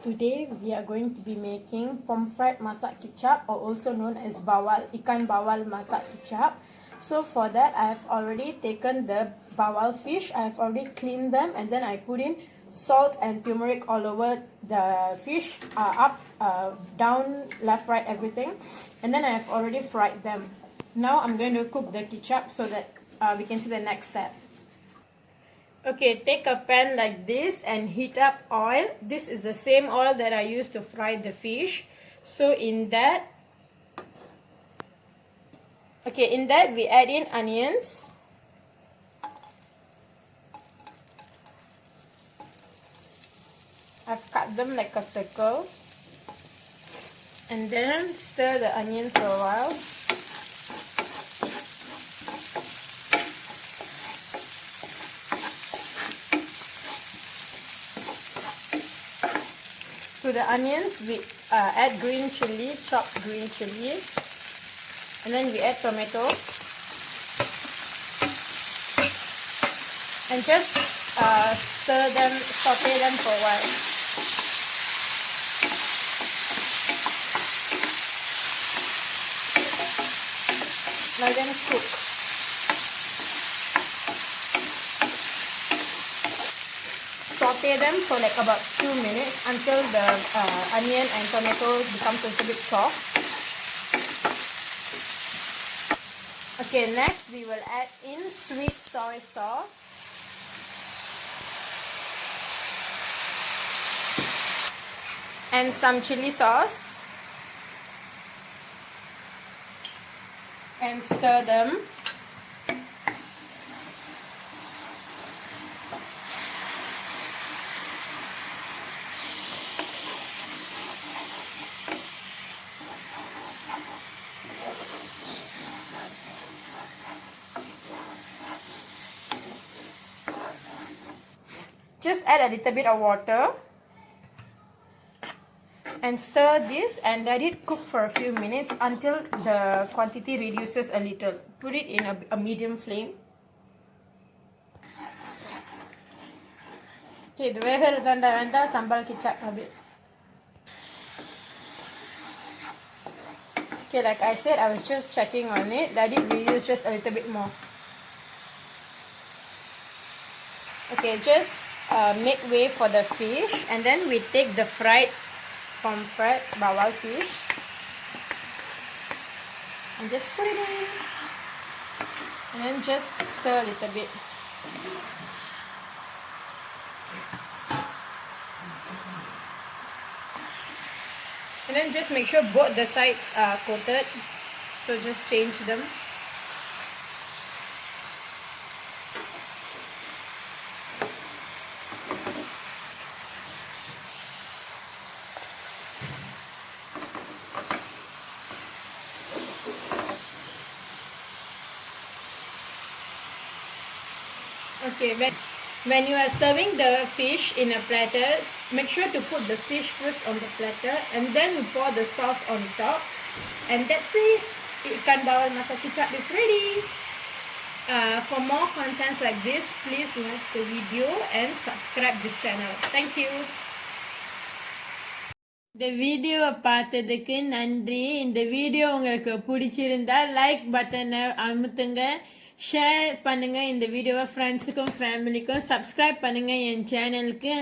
Today we are going to be making Pomfret masak kicap, or also known as bawal, Ikan bawal masak kicap. So for that I have already taken the bawal fish, I have already cleaned them, and then I put in salt and turmeric all over the fish, up, down, left, right, everything. And then I have already fried them. Now I'm going to cook the kicap so that we can see the next step. Okay, take a pan like this and heat up oil. This is the same oil that I used to fry the fish. So in that we add in onions. I've cut them like a circle. And then stir the onions for a while. To the onions, we add green chili, chopped green chili, and then we add tomato, and just saute them for a while. Let them cook. Saute them for like about 2 minutes until the onion and tomato becomes a little bit soft. Okay, next we will add in sweet soy sauce. And some chili sauce. And stir them. Just add a little bit of water and stir this and let it cook for a few minutes until the quantity reduces a little. Put it in a medium flame. Okay, the way sambal kicap a bit. Okay, like I said, I was just checking on it. Let it reduce just a little bit more. Okay, just make way for the fish, and then we take the fried pomfret bawal fish and just put it in, and then just stir a little bit. And then just make sure both the sides are coated, so just change them. Okay, when you are serving the fish in a platter, make sure to put the fish first on the platter and then you pour the sauce on top. And that's it. Ikan bawal masak kicap is ready. For more contents like this, please like the video and subscribe this channel. Thank you. இந்த வீடியோவை பார்த்ததுக்கு நன்றி. இந்த video உங்களுக்கு பிடிச்சிருந்தா like பட்டனை அமுத்துங்க, share பண்ணுங்க இந்த வீடியோவை ஃப்ரெண்ட்ஸுக்கும் ஃபேமிலிக்கும், சப்ஸ்கிரைப் பண்ணுங்க என் சேனலுக்கு.